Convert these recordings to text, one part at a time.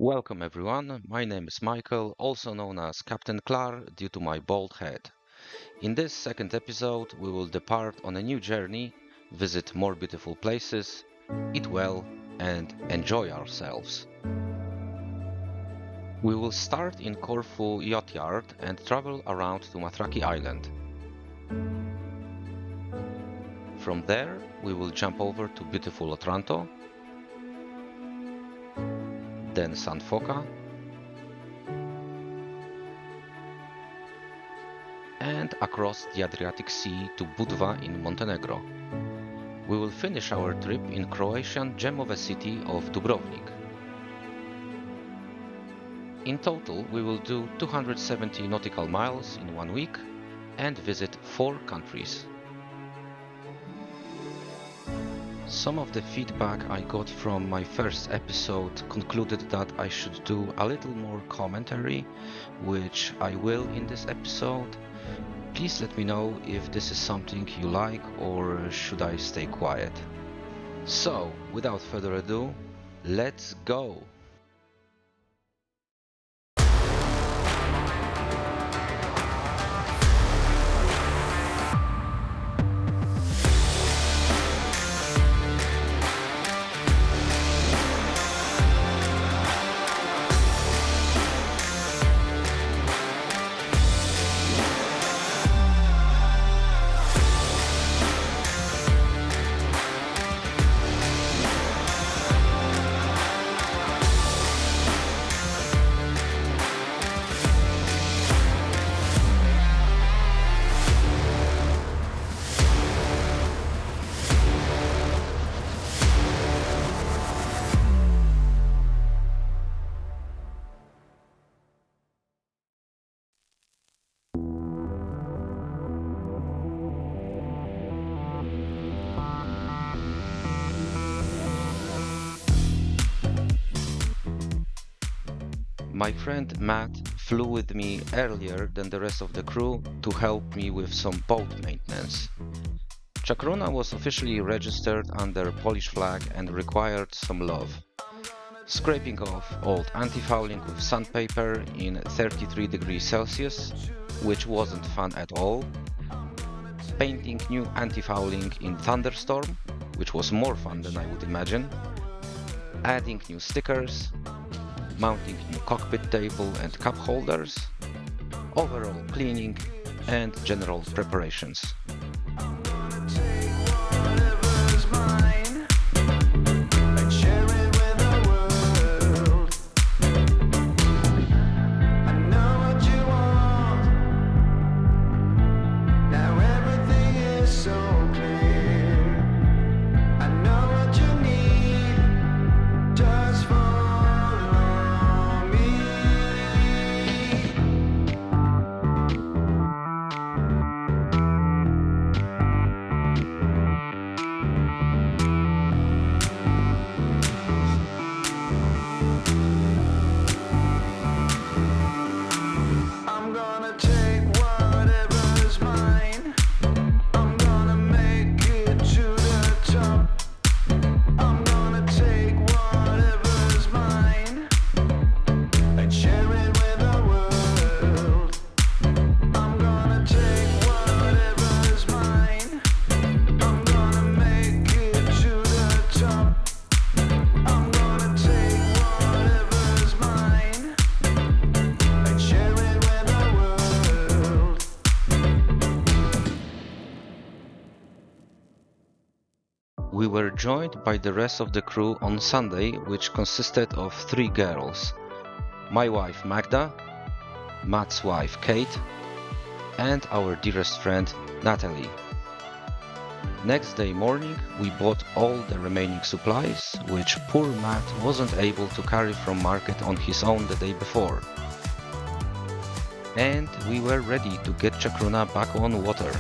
Welcome everyone, my name is Michael, also known as Captain Clar due to my bald head. In this second episode we will depart on a new journey, visit more beautiful places, eat well and enjoy ourselves. We will start in Corfu Yacht Yard and travel around to Mathraki Island. From there we will jump over to beautiful Otranto, then Foca, and across the Adriatic Sea to Budva in Montenegro. We will finish our trip in Croatian gem of a city of Dubrovnik. In total, we will do 270 nautical miles in 1 week and visit 4 countries. Some of the feedback I got from my first episode concluded that I should do a little more commentary, which I will in this episode. Please let me know if this is something you like or should I stay quiet. So, without further ado, let's go! My friend Matt flew with me earlier than the rest of the crew to help me with some boat maintenance. Chacruna was officially registered under Polish flag and required some love. Scraping off old anti-fouling with sandpaper in 33 degrees Celsius, which wasn't fun at all. Painting new anti-fouling in thunderstorm, which was more fun than I would imagine. Adding new stickers. Mounting new cockpit table and cup holders, overall cleaning and general preparations. We were joined by the rest of the crew on Sunday, which consisted of 3 girls. My wife Magda, Matt's wife Kate, and our dearest friend Natalie. Next day morning we bought all the remaining supplies, which poor Matt wasn't able to carry from market on his own the day before. And we were ready to get Chacruna back on water.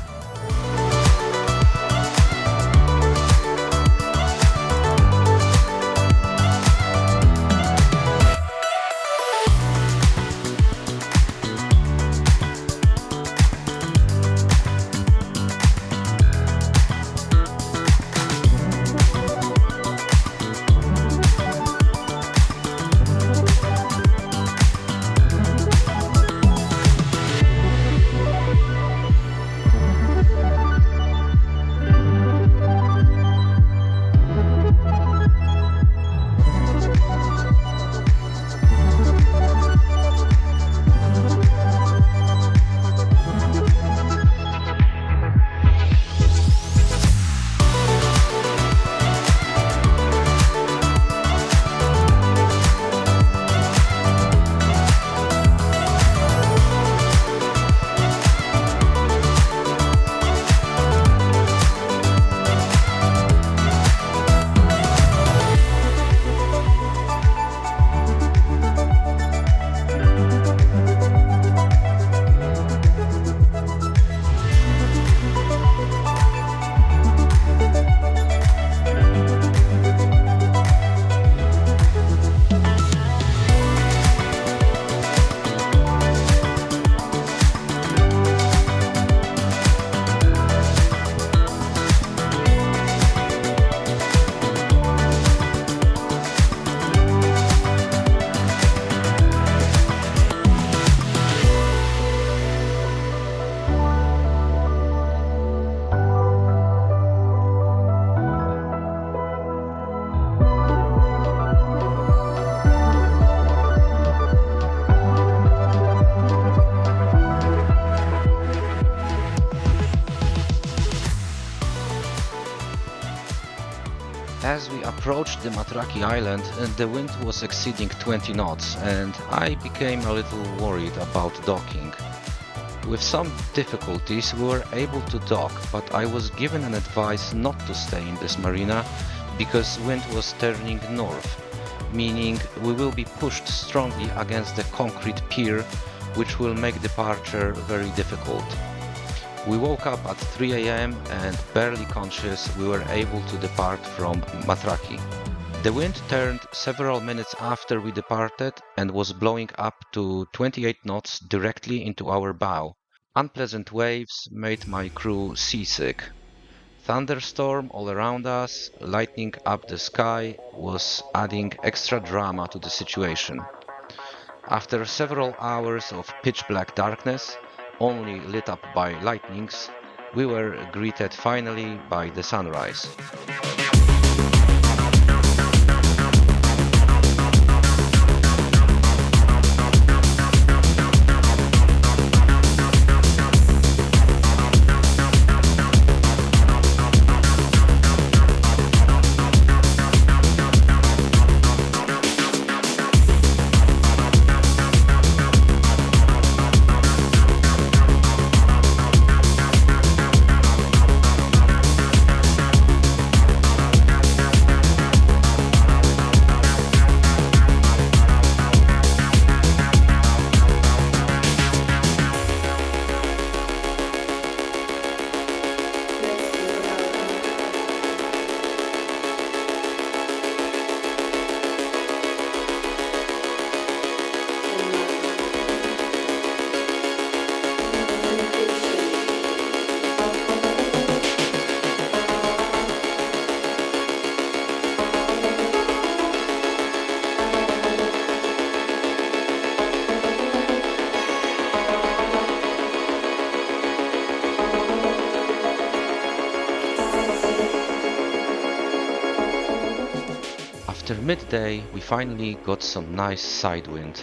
approached the Mathraki island, the wind was exceeding 20 knots and I became a little worried about docking. With some difficulties we were able to dock, but I was given an advice not to stay in this marina because wind was turning north, meaning we will be pushed strongly against the concrete pier, which will make departure very difficult. We woke up at 3 a.m. and barely conscious we were able to depart from Mathraki. The wind turned several minutes after we departed and was blowing up to 28 knots directly into our bow. Unpleasant waves made my crew seasick. Thunderstorm all around us, lightning up the sky was adding extra drama to the situation. After several hours of pitch-black darkness, only lit up by lightnings, we were greeted finally by the sunrise. After midday, we finally got some nice side wind.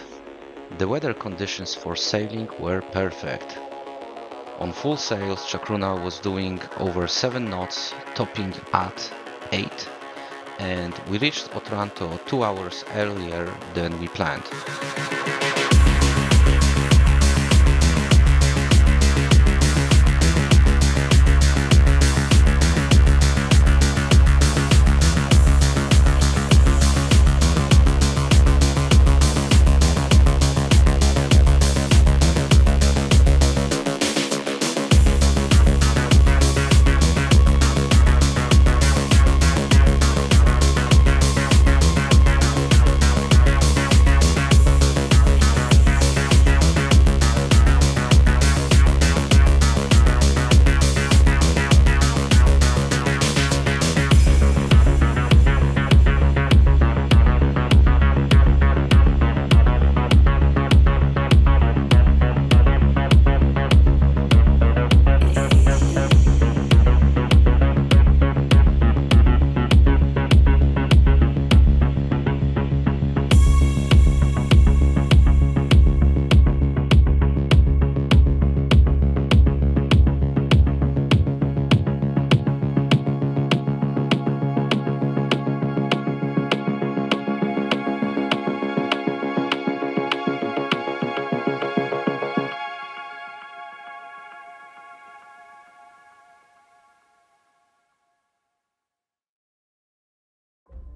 The weather conditions for sailing were perfect. On full sails, Chacruna was doing over 7 knots, topping at 8, and we reached Otranto 2 hours earlier than we planned.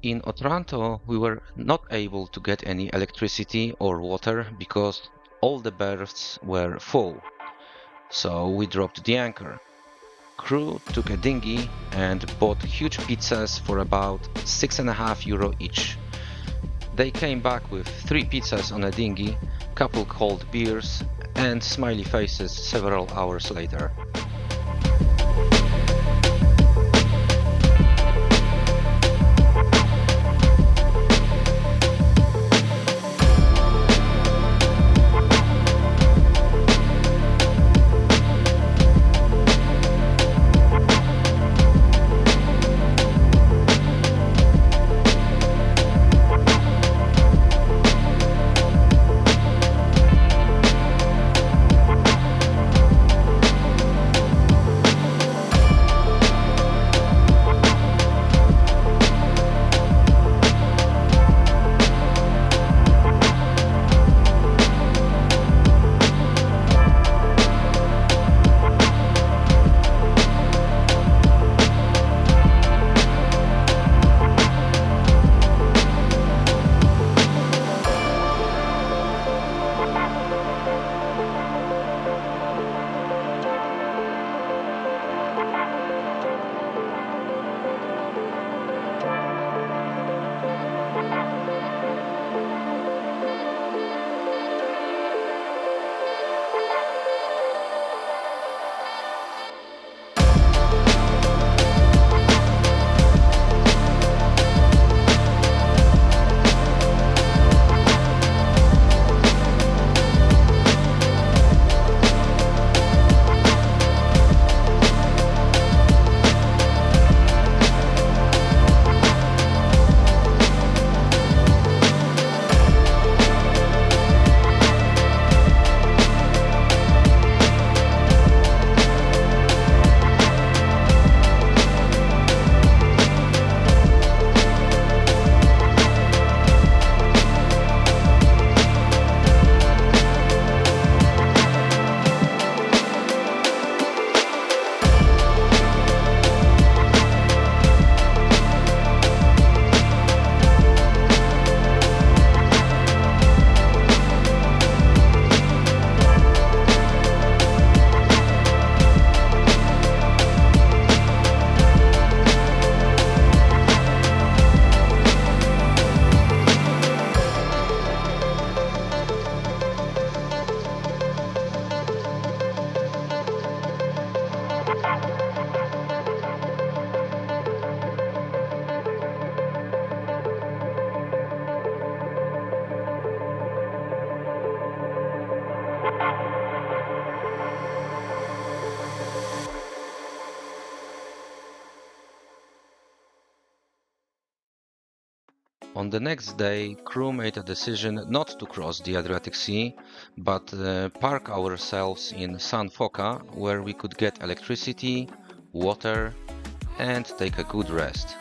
In Otranto, we were not able to get any electricity or water because all the berths were full, so we dropped the anchor. Crew took a dinghy and bought huge pizzas for about €6.50 each. They came back with 3 pizzas on a dinghy, couple cold beers, and smiley faces several hours later. On the next day, crew made a decision not to cross the Adriatic Sea, but park ourselves in San Foca, where we could get electricity, water, and take a good rest.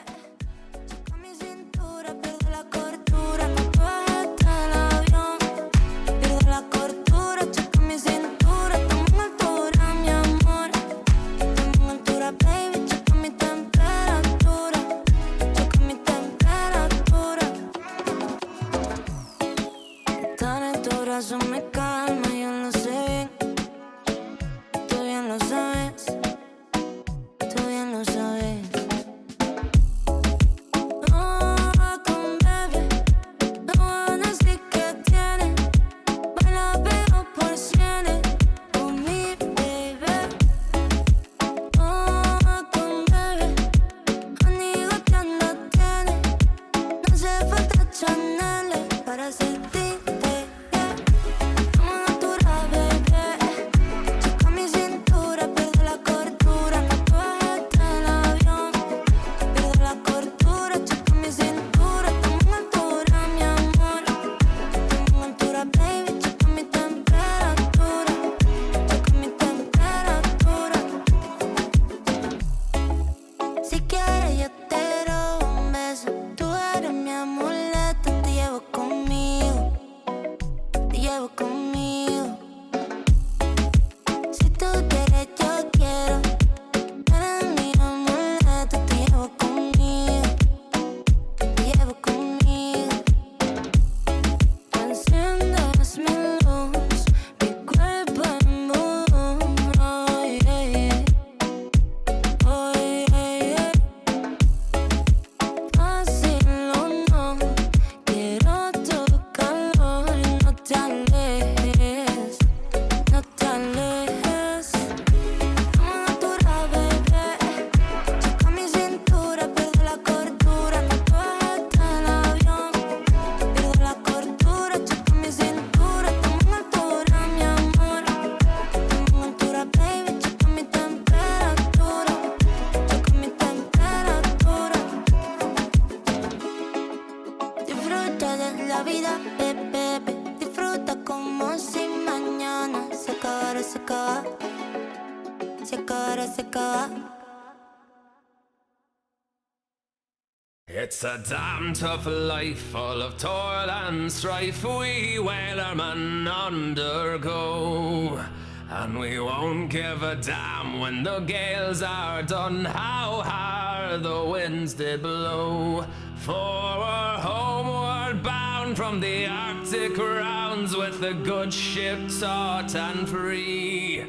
It's a damn tough life, full of toil and strife we whalermen undergo. And we won't give a damn when the gales are done, how hard the winds did blow. For we're homeward bound from the Arctic rounds, with the good ship taut and free.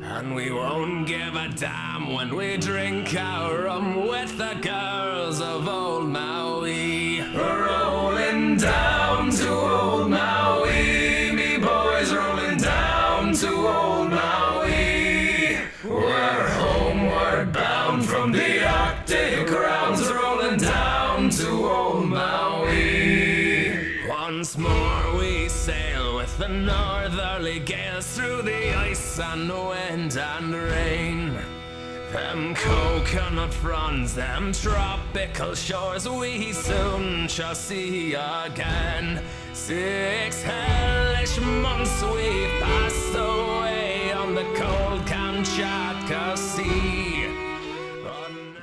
And we won't give a damn when we drink our rum with the girls of old Maui. Rolling down to old Maui, me boys, rolling down to old Maui. We're homeward bound from the Arctic rounds, rolling down to old Maui. Once more we sail with the northerly gales through the ice and wind and rain. Them coconut fronds, them tropical shores we soon shall see again. 6 hellish months we passed away on the cold Kamchatka Sea.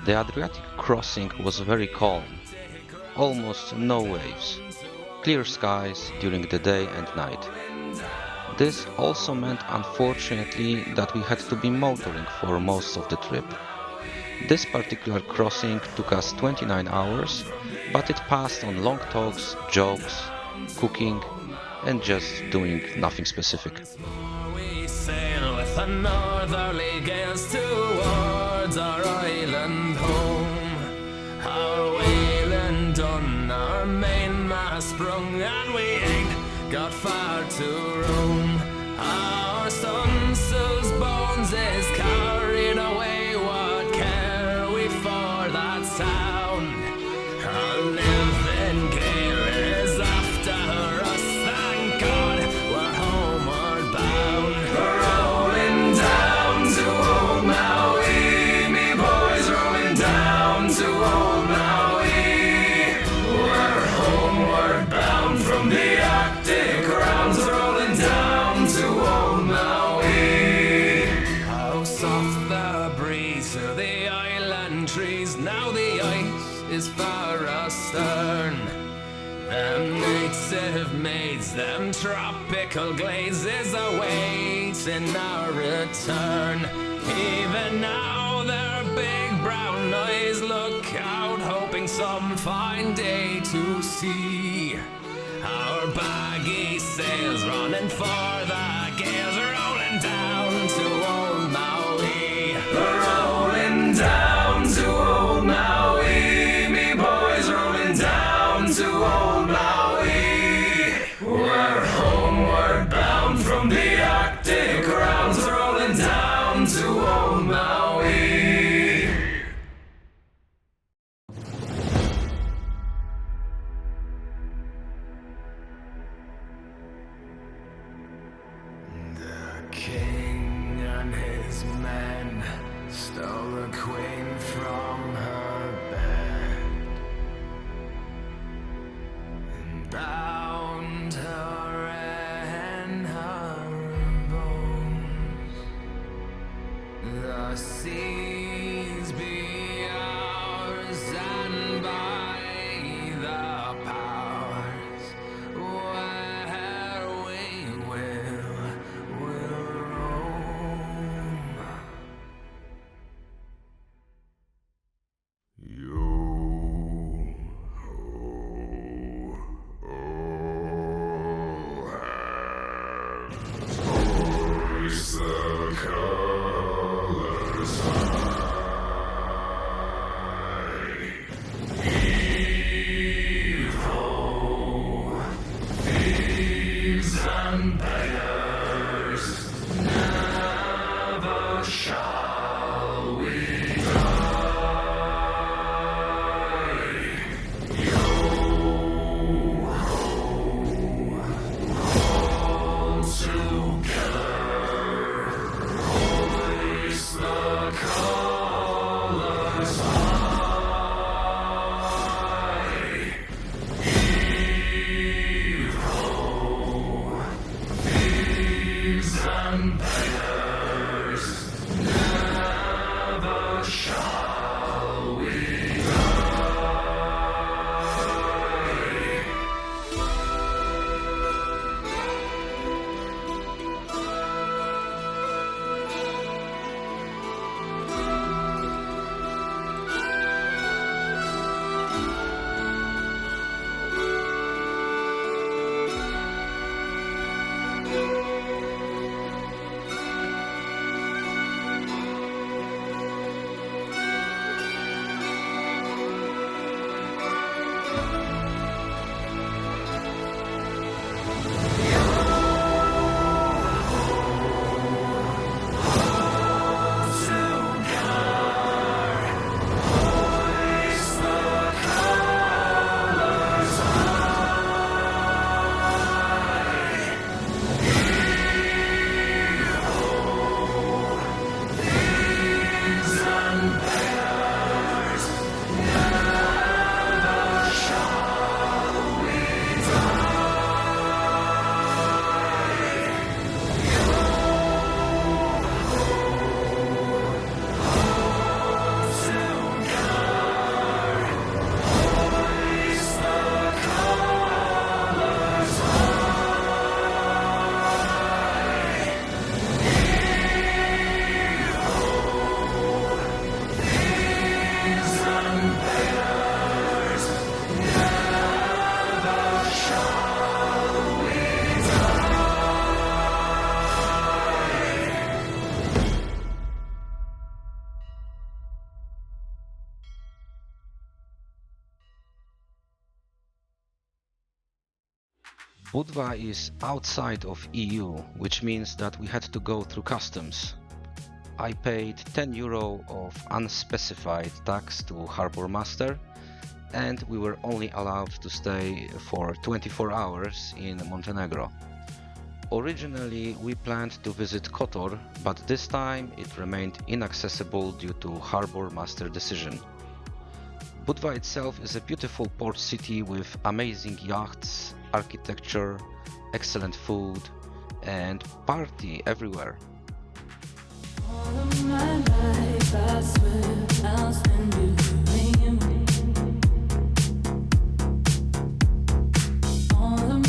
The Adriatic crossing was very calm, almost no waves, clear skies during the day and night. This also meant, unfortunately, that we had to be motoring for most of the trip. This particular crossing took us 29 hours, but it passed on long talks, jokes, cooking, and just doing nothing specific. We sail with the northerly gales towards our island home. Our whaling done, our mainmast sprung, and we ain't got far to roam. Our son whose bones is carried away, what care we for that sound? A living gale is after us, thank God we're homeward bound. Rolling down to old Maui, me boys, rolling down to old Maui. We're home. elusive maids, them tropical glazes awaiting our return. Even now their big brown eyes look out, hoping some fine day to see our baggy sails running for the gales, rolling down to old Maui, rolling down to old Maui, me boys, rolling down to old Maui. We're homeward bound from the Arctic grounds, rolling down to old Maui. The king and his men stole the queen from her bed and bound her in her bones. The seas be ours, and by the powers where we will roam. Hoist the colors high. Heave ho, thieves and beggars, never shall we die. Yo ho, all together, hoist the colors high. Heave ho, thieves and beggars, never shall we die. Budva is outside of EU, which means that we had to go through customs. I paid €10 of unspecified tax to harbour master, and we were only allowed to stay for 24 hours in Montenegro. Originally we planned to visit Kotor, but this time it remained inaccessible due to harbour master decision. Budva itself is a beautiful port city with amazing yachts, architecture, excellent food, and party everywhere. All of my life I swear I'll spend you dreaming. All of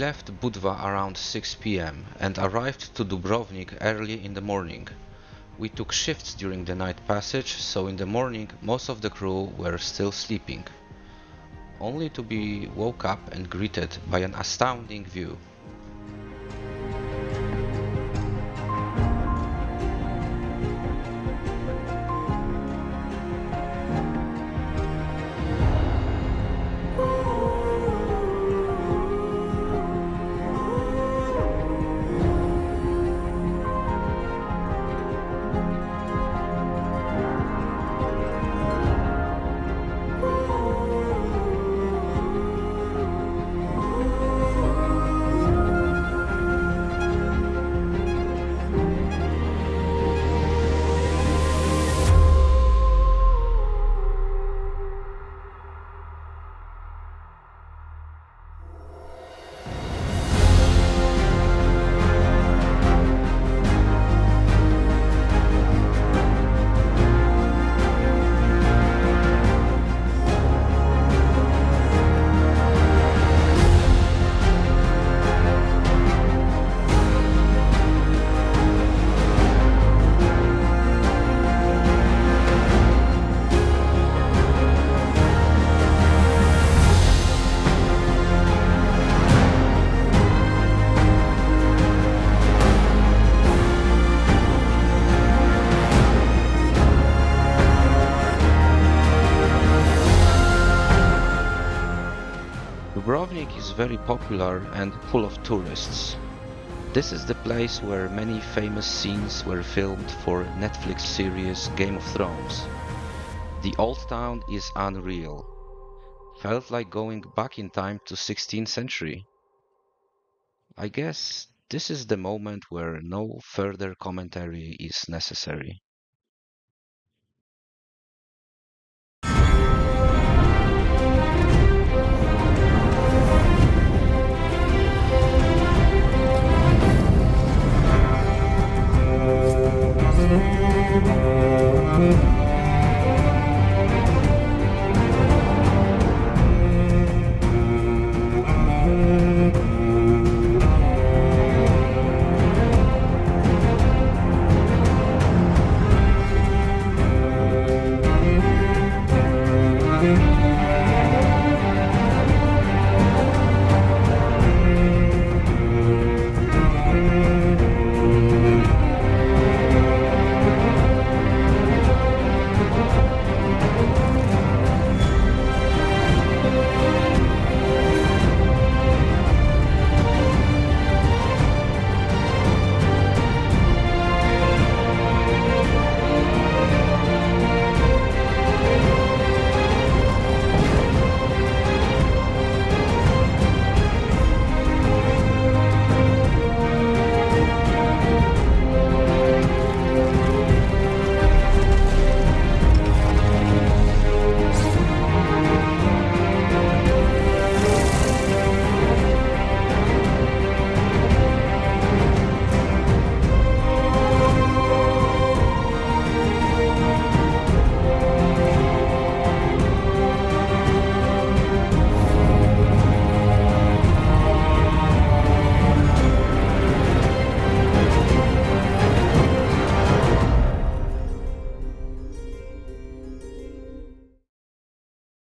left Budva around 6 p.m. and arrived to Dubrovnik early in the morning. We took shifts during the night passage, so in the morning most of the crew were still sleeping, only to be woke up and greeted by an astounding view. Dubrovnik is very popular and full of tourists. This is the place where many famous scenes were filmed for Netflix series Game of Thrones. The Old Town is unreal. Felt like going back in time to 16th century. I guess this is the moment where no further commentary is necessary.